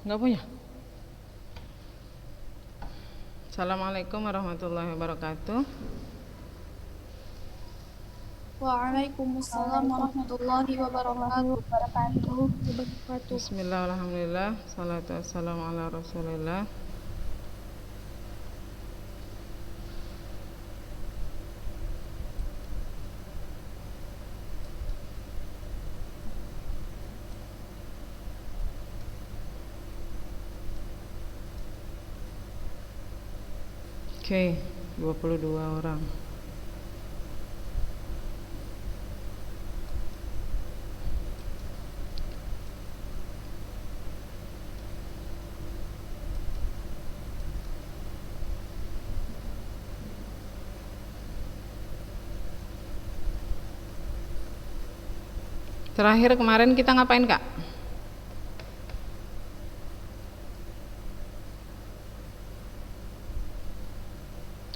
Nggak punya. Assalamualaikum warahmatullahi wabarakatuh. Waalaikumsalam warahmatullahi wabarakatuh. Bismillah, alhamdulillah, salatu wassalamu ala rasulillah. Oke, 22 orang. Terakhir kemarin kita ngapain, Kak?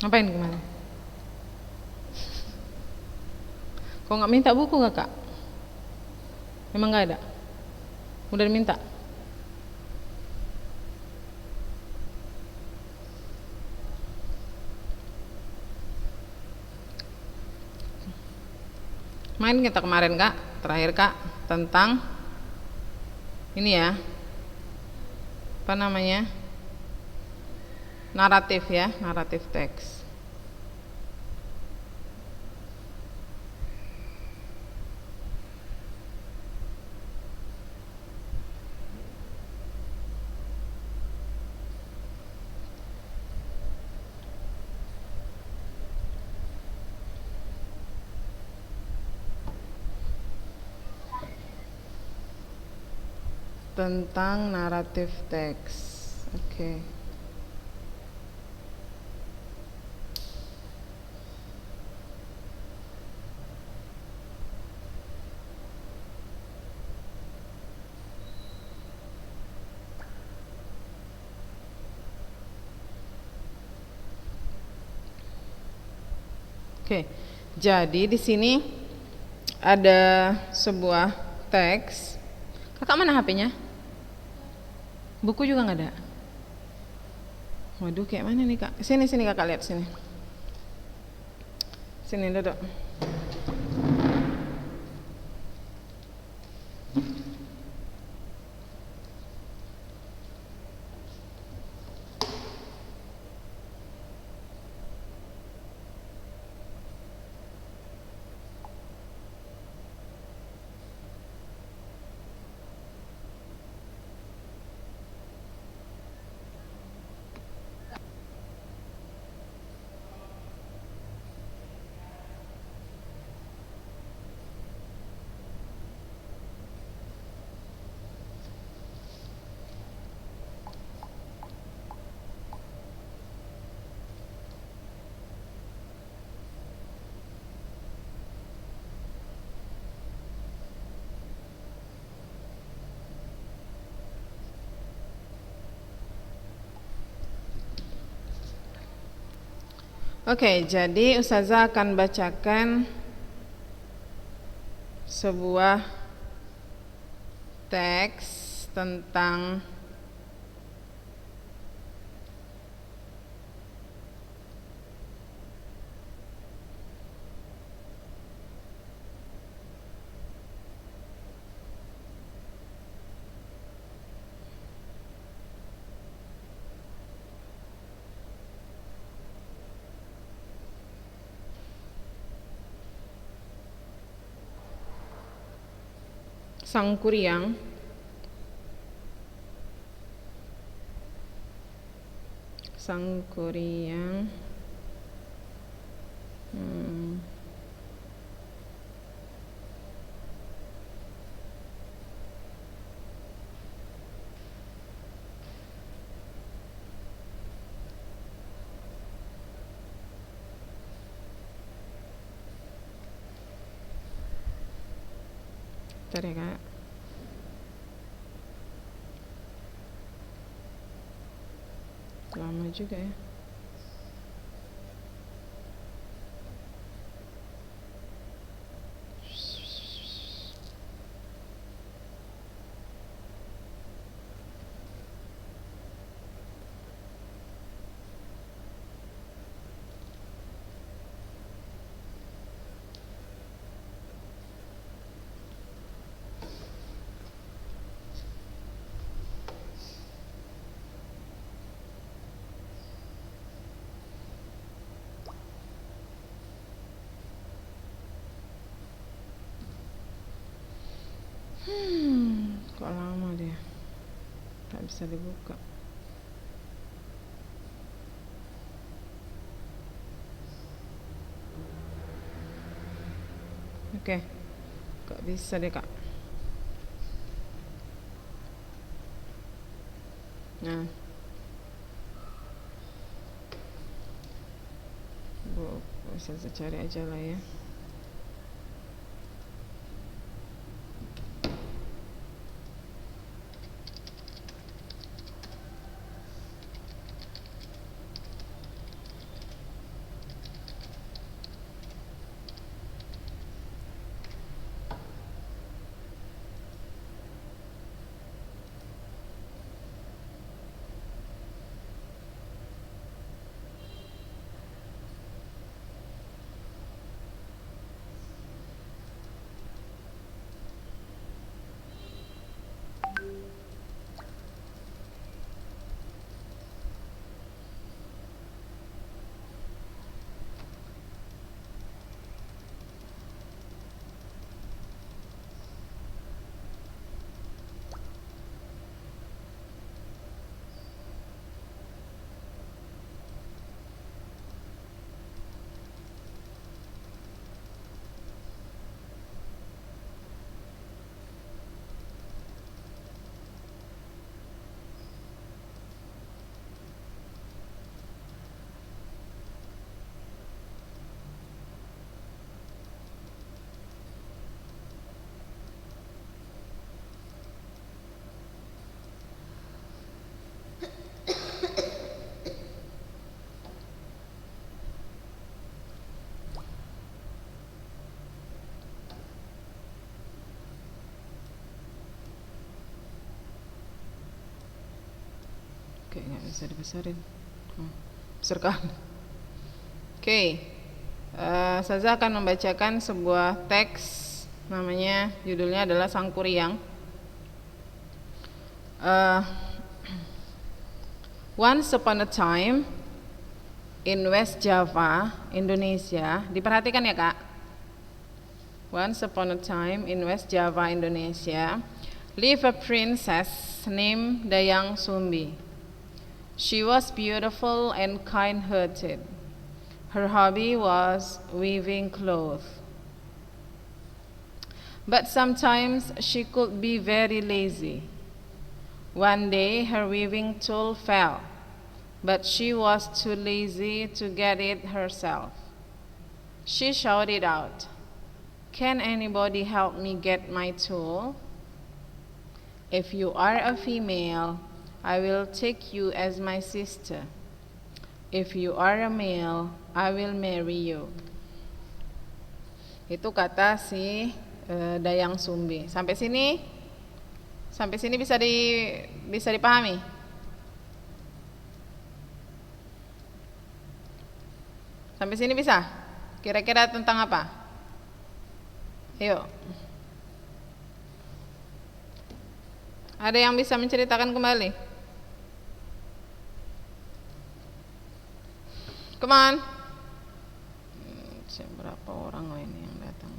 Ngapain kemarin? Kok nggak minta buku gak, Kak? Memang nggak ada? Udah diminta? Main kita kemarin, Kak. Terakhir, Kak, tentang ini ya. Apa namanya? Naratif ya, naratif teks. Tentang naratif teks. Oke. Oke. Jadi di sini ada sebuah teks. Kakak mana HP-nya? Buku juga nggak ada. Waduh, kayak mana nih, Kak? Sini Kakak lihat sini. Sini duduk. Oke, jadi Ustazah akan bacakan sebuah teks tentang Sang Kuryang. Sang Kuryang. Bentar ya, Kak. Lama juga ya. nggak bisa dibuka. Oke, nggak bisa deh kak. Nah, bisa cari aja lah ya. Oke, nggak bisa dibesarin. Besar kan? Oke, Saza akan membacakan sebuah teks, namanya, judulnya adalah Sang Kuryang. Once upon a time in West Java, Indonesia. Diperhatikan ya kak. Once upon a time in West Java, Indonesia, lived a princess named Dayang Sumbi. She was beautiful and kind-hearted. Her hobby was weaving cloth. But sometimes she could be very lazy. One day her weaving tool fell, but she was too lazy to get it herself. She shouted out, "Can anybody help me get my tool? If you are a female, I will take you as my sister. If you are a male, I will marry you." Itu kata si Dayang Sumbi. Sampai sini bisa dipahami? Sampai sini bisa? Kira-kira tentang apa? Ayo. Ada yang bisa menceritakan kembali? Come on. Berapa orang ini yang datang?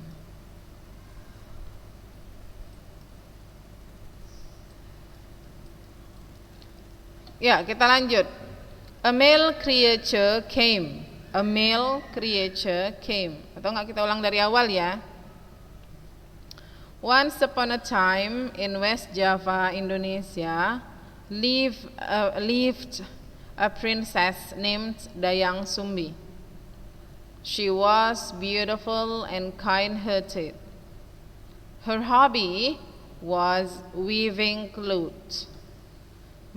Ya, kita lanjut. A male creature came. A male creature came. Atau enggak kita ulang dari awal ya? Once upon a time in West Java, Indonesia, lived a princess named Dayang Sumbi. She was beautiful and kind-hearted. Her hobby was weaving clothes.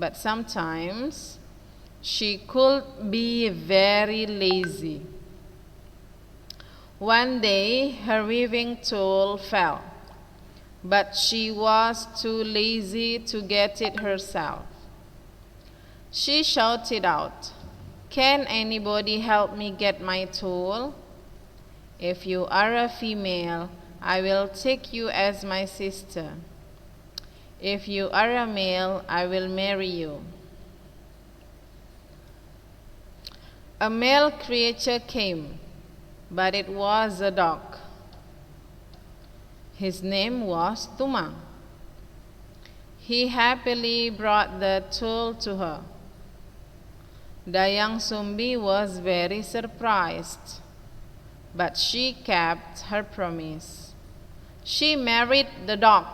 But sometimes she could be very lazy. One day her weaving tool fell, but she was too lazy to get it herself. She shouted out, "Can anybody help me get my tool? If you are a female, I will take you as my sister. If you are a male, I will marry you." A male creature came, but it was a dog. His name was Tumang. He happily brought the tool to her. Dayang Sumbi was very surprised, but she kept her promise. She married the dog.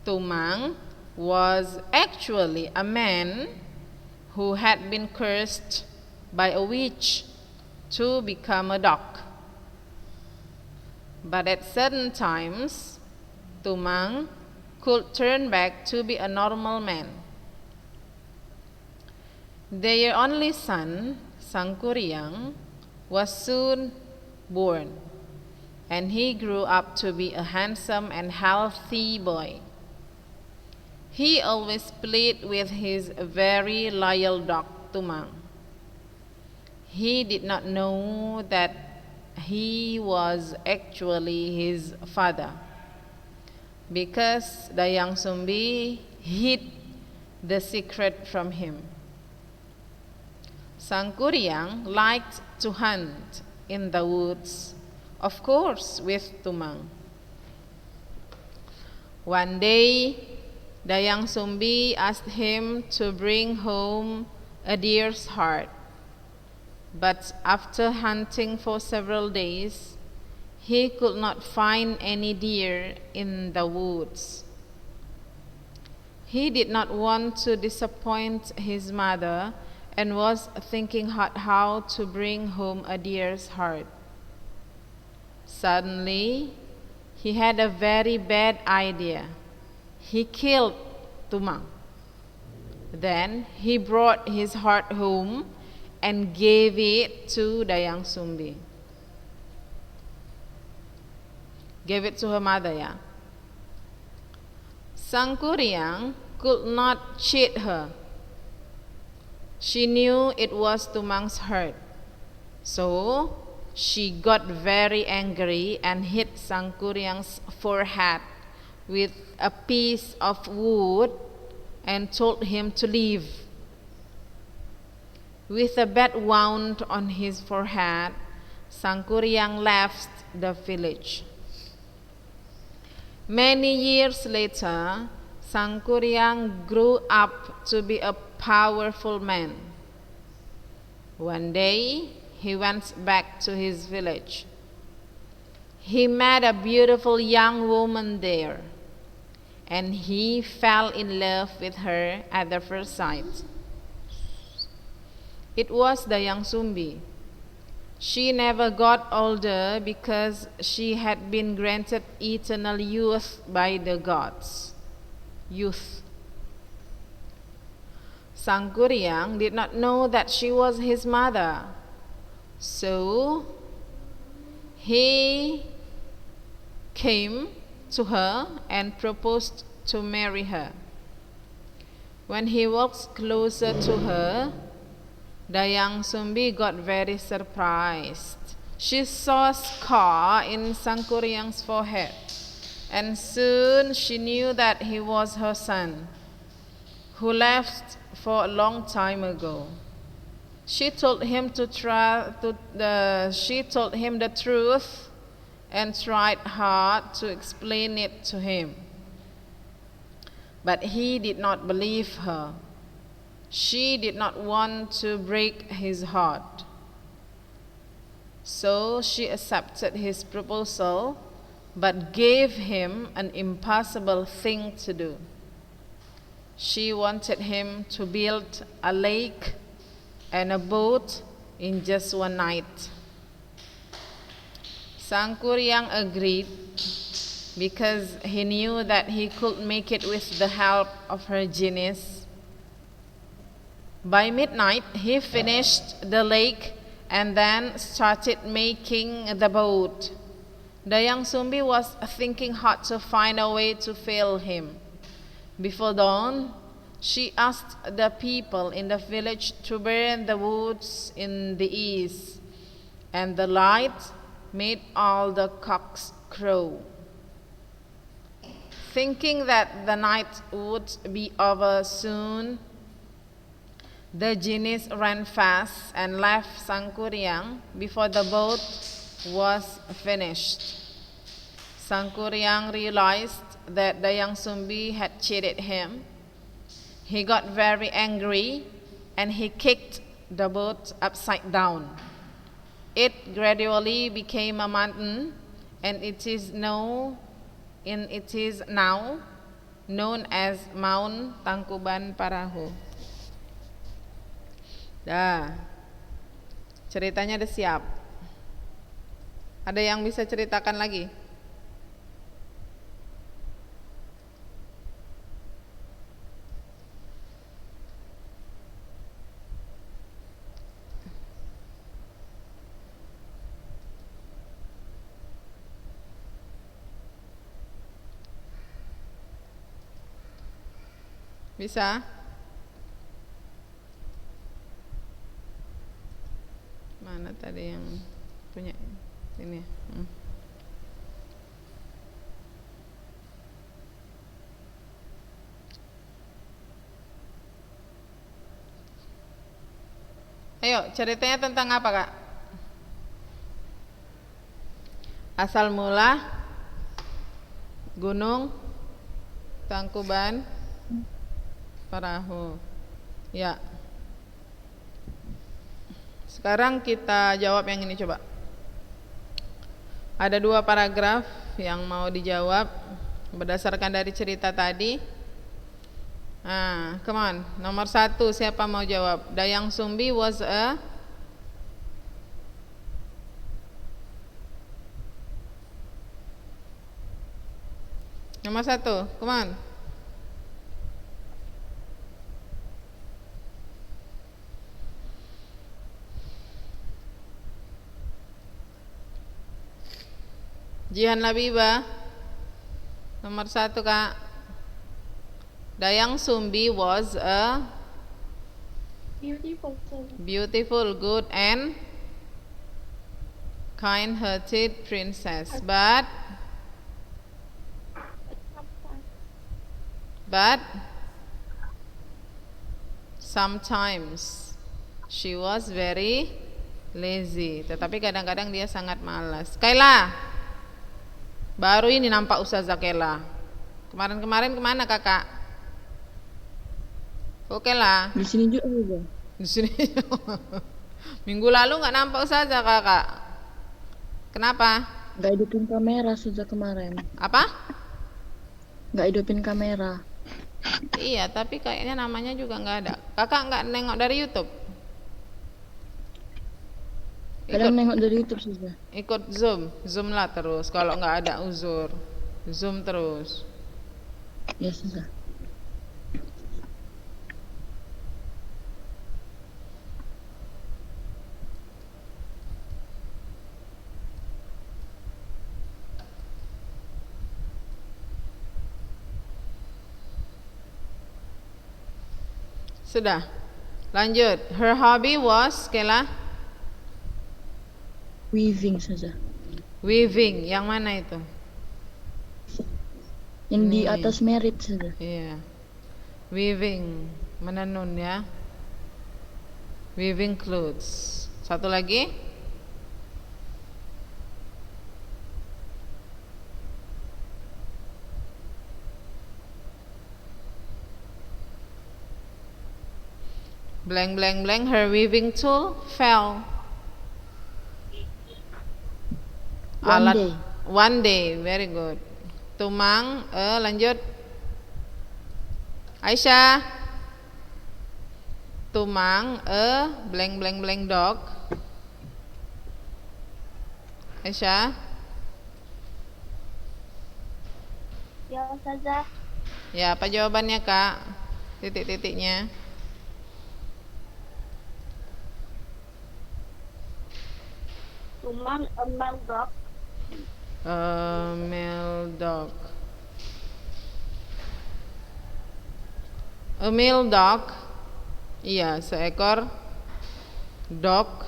Tumang was actually a man who had been cursed by a witch to become a dog. But at certain times, Tumang could turn back to be a normal man. Their only son, Sangkuriang, was soon born, and he grew up to be a handsome and healthy boy. He always played with his very loyal dog, Tumang. He did not know that he was actually his father, because Dayang Sumbi hid the secret from him. Sangkuriang liked to hunt in the woods, of course with Tumang. One day, Dayang Sumbi asked him to bring home a deer's heart. But after hunting for several days, he could not find any deer in the woods. He did not want to disappoint his mother and was thinking hard how to bring home a deer's heart. Suddenly, he had a very bad idea. He killed Tumang. Then he brought his heart home and gave it to Dayang Sumbi. Gave it to her mother, yeah. Sangkuriang could not cheat her. She knew it was Tumang's heart. So she got very angry and hit Sangkuriang's forehead with a piece of wood and told him to leave. With a bad wound on his forehead, Sangkuriang left the village. Many years later, Sangkuriang grew up to be a powerful man. One day, he went back to his village. He met a beautiful young woman there, and he fell in love with her at the first sight. It was Dayang Sumbi. She never got older because she had been granted eternal youth by the gods. Youth. Sangkuriang did not know that she was his mother. So he came to her and proposed to marry her. When he walked closer to her, Dayang Sumbi got very surprised. She saw a scar in Sangkuriang's forehead, and soon she knew that he was her son, who left for a long time ago. She told him the truth and tried hard to explain it to him. But he did not believe her. She did not want to break his heart. So she accepted his proposal, but gave him an impossible thing to do. She wanted him to build a lake and a boat in just one night. Sangkuriang agreed because he knew that he could make it with the help of her genies. By midnight, he finished the lake and then started making the boat. Dayang Sumbi was thinking hard to find a way to fail him. Before dawn, she asked the people in the village to burn the woods in the east, and the light made all the cocks crow. Thinking that the night would be over soon, the genies ran fast and left Sangkuriang before the boat was finished. Sangkuriang realized that Dayang Sumbi had cheated him, he got very angry and he kicked the boat upside down. It gradually became a mountain, and it is now known as Mount Tangkuban Parahu. Dah, ceritanya udah siap. Ada yang bisa ceritakan lagi? Bisa? Mana tadi yang punya ini? Ayo, ceritanya tentang apa, Kak? Asal mula Gunung Tangkuban Parahu. Ya. Sekarang kita jawab yang ini coba. Ada 2 paragraf yang mau dijawab berdasarkan dari cerita tadi. Nah, come on. Nomor 1, siapa mau jawab? Dayang Sumbi was a Nomor 1, come on. Jihan Labiba. Nomor 1, Kak. Dayang Sumbi was a beautiful, good and kind-hearted princess, but sometimes she was very lazy. Tetapi kadang-kadang dia sangat malas. Kaila, baru ini nampak Ustazah Kaila. Kemarin-kemarin kemana kakak? Oke lah. Di sini juga. Di sini. Minggu lalu nggak nampak Ustazah kakak. Kenapa? Nggak hidupin kamera sejak kemarin. Apa? Nggak hidupin kamera. Iya, tapi kayaknya namanya juga nggak ada. Kakak nggak nengok dari YouTube? Kadang nengok dari YouTube saja. Ikut Zoom lah terus. Kalau nggak ada uzur, Zoom terus. Ya sudah. Sudah. Lanjut. Her hobby was, Kela? Weaving saja. Weaving. Yang mana itu? Yang di atas merit saja. Iya. Weaving. Menenun ya. Weaving clothes. Satu lagi. Blank blank blank. Her weaving tool fell. One day. Very good. Tumang. Lanjut. Aisyah. Tumang. Blank blank blank dog. Aisyah. Ya, Ustazah. Ya, apa jawabannya, Kak? Titik-titiknya. Tumang, a male dog. Male dog. A male dog. Iya, seekor dog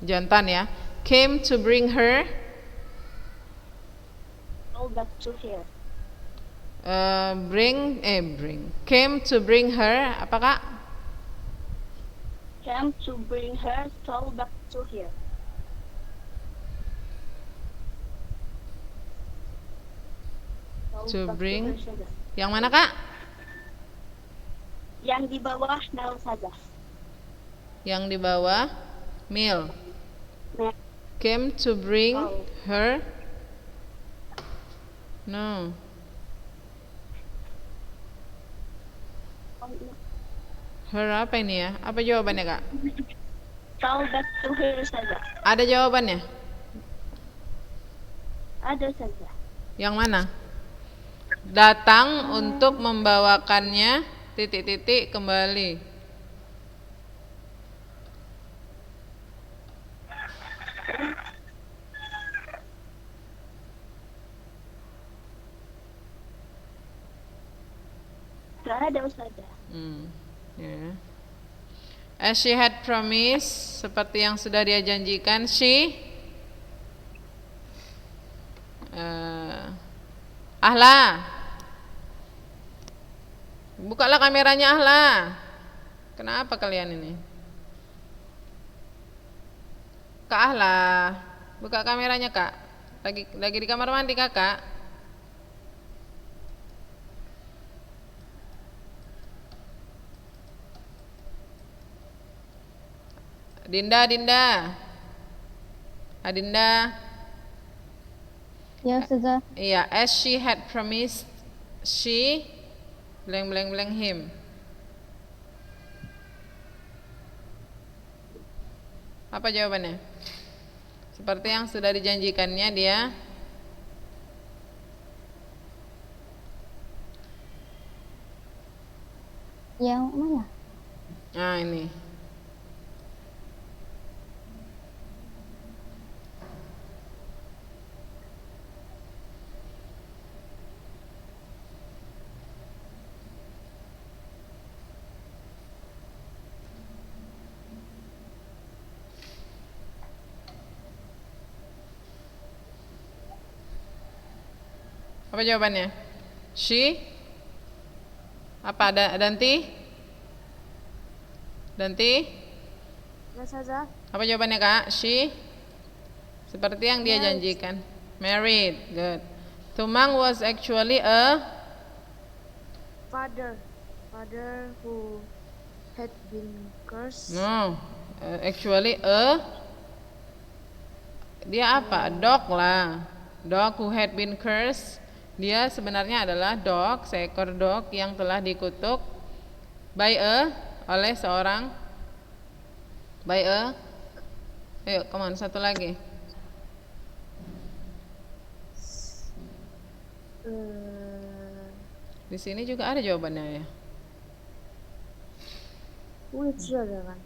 jantan ya. Came to bring her. Oh, back to here. Bring. Came to bring her. Apa Kak? Came to bring her soul back to here. Told To back bring. to her saja. Yang mana kak? Yang di bawah noun saja. Yang di bawah Mel Mel. came to bring Oh. her. No. Oh, iya. Her apa ini ya? Apa jawabannya kak? Told back to her saja. Ada jawabannya? Ada saja. Yang mana? Datang untuk membawakannya titik-titik kembali. Gak ada Ustazah. Ya. As she had promised, seperti yang sudah dia janjikan, she Ahla, bukalah kameranya Ahla. Kenapa kalian ini? Kak Ahla, buka kameranya kak. Lagi di kamar mandi kakak. Dinda. Adinda. Ya, Ustazah. Iya, as she had promised, she blank him. Apa jawabannya? Seperti yang sudah dijanjikannya dia. Yang mana? Nah, ini. Apa jawabannya? She? Apa ada Danti? Ya Ustazah. Apa jawabannya kak? She? Seperti yang dia janjikan. Married. Good. Tumang was actually a Father who had been cursed. no. Actually a dia apa? Dog lah. Dog who had been cursed. Dia sebenarnya adalah dog, seekor dog yang telah dikutuk oleh seorang ayo, come on, satu lagi. Di sini juga ada jawabannya ya. Which ada kan?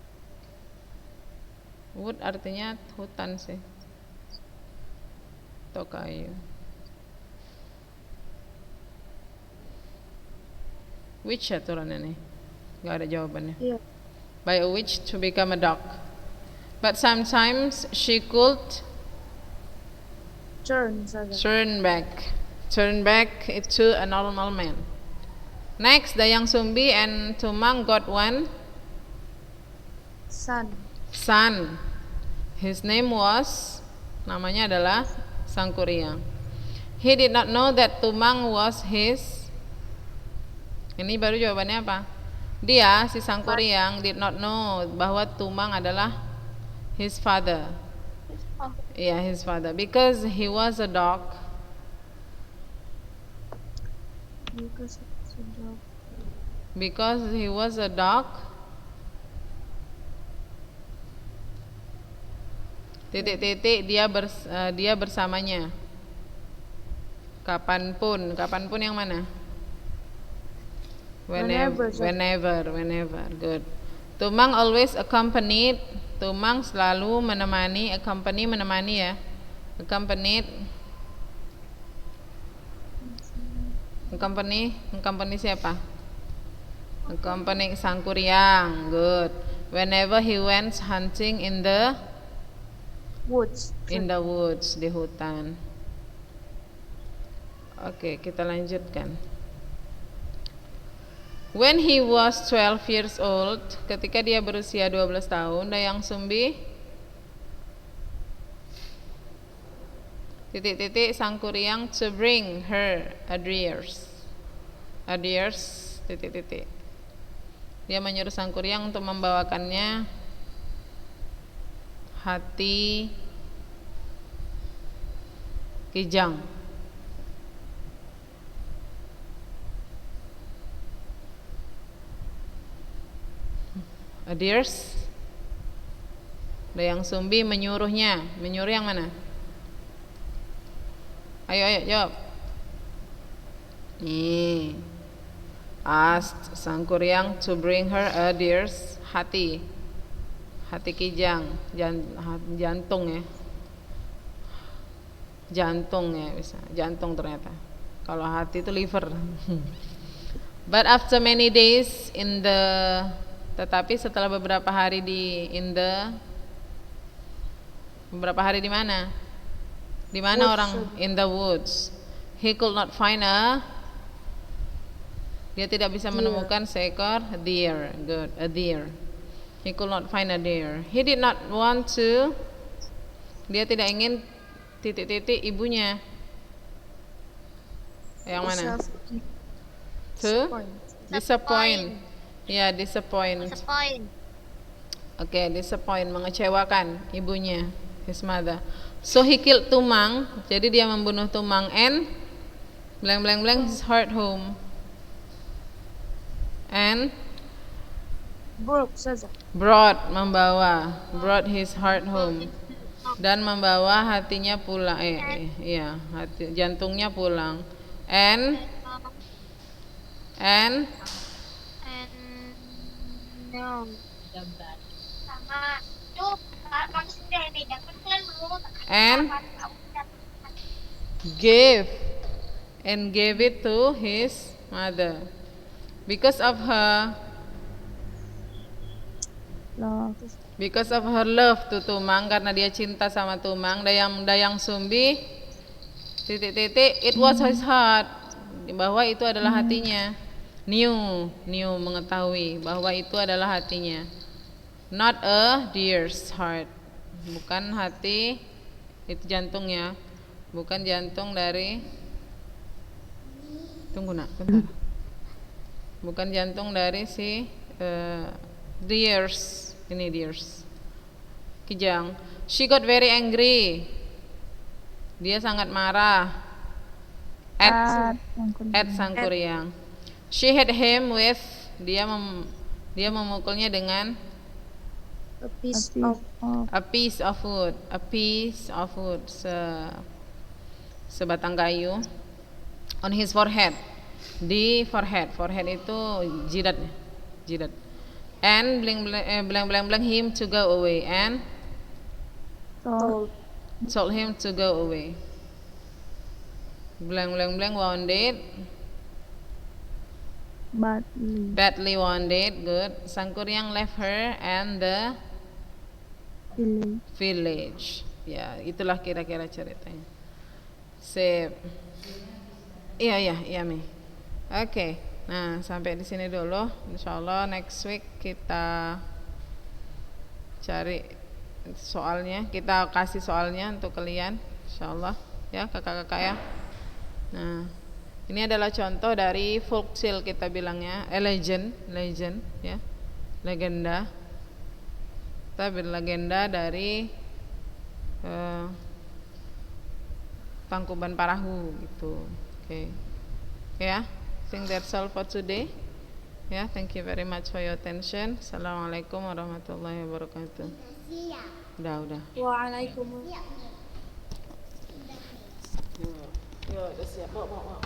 Wood artinya hutan sih. Atau kayu. Which aturannya nih? Gak ada jawabannya. Iya. By a witch to become a dog. But sometimes she could Turn Ustazah. turn back to a normal man. Next, Dayang Sumbi and Tumang got one son. His name was, namanya adalah Sangkuriang. He did not know that Tumang was his. Ini baru jawabannya apa? Dia, si Sangkuriang, did not know bahwa Tumang adalah his father. Yeah, his father. Because he was a dog. Because he was a dog. Titik-titik dia bersamanya. Kapanpun yang mana? Whenever. Good. Tumang always accompanied. Tumang selalu menemani. Menemani ya. Accompany siapa? Accompany Sangkuriang. Good. Whenever he went hunting in the Woods. di hutan. Oke, kita lanjutkan. When he was 12 years old, ketika dia berusia 12 tahun, Dayang Sumbi titik-titik sang kuryang to bring her adieus. Adieus titik-titik. Dia menyuruh sang kuryang untuk membawakannya hati kijang. Adieus. Dayang Sumbi menyuruhnya. Menyuruh yang mana? Ayo jawab. Nih. Asked sang kuryang to bring her a deer's hati. Hati kijang, jantung ya. Jantung ya bisa. Jantung ternyata. Kalau hati itu liver. But after many days tetapi setelah beberapa hari beberapa hari di mana? Di mana orang in the woods? He could not find dia tidak bisa menemukan seekor deer. Good, a deer. He could not find a deer. He did not want to. Dia tidak ingin titik-titik ibunya. Yang mana? To disappoint. Ya, disappoint. Oke, disappoint, mengecewakan ibunya, his mother. So he killed Tumang. Jadi dia membunuh Tumang and blank blank blank his heart home. And brought his heart home, dan membawa hatinya pulang, jantungnya pulang, and gave it to his mother. Because of her love to Tumang, karena dia cinta sama Tumang, Dayang Sumbi titik-titik it was his heart, bahwa itu adalah hatinya. Knew mengetahui bahwa itu adalah hatinya. Not a deer's heart, bukan hati itu jantungnya, bukan jantung dari bentar. Bukan jantung dari si deers kijang. She got very angry. Dia sangat marah at sang kuryang. She hit him with, dia memukulnya dengan a piece of wood, sebatang kayu, on his forehead. Di forehead itu jidat, and blank him to go away, and told him to go away. Blank wounded, badly wounded. Good. Sang kuryang left her and the village. Ya, itulah kira-kira ceritanya. Sip. Iya Mi. Oke, nah sampai di sini dulu. Insyaallah next week kita cari soalnya, kita kasih soalnya untuk kalian, insyaallah ya kakak-kakak ya. Nah, ini adalah contoh dari folk tale kita bilangnya, legend ya, legenda. Kita berlegenda dari Tangkuban Parahu gitu. Oke. Ya. I think that's all for today. Yeah, thank you very much for your attention. Assalamualaikum warahmatullahi wabarakatuh. Udah. Waalaikumsalam. Yo, udah siap. Bawa.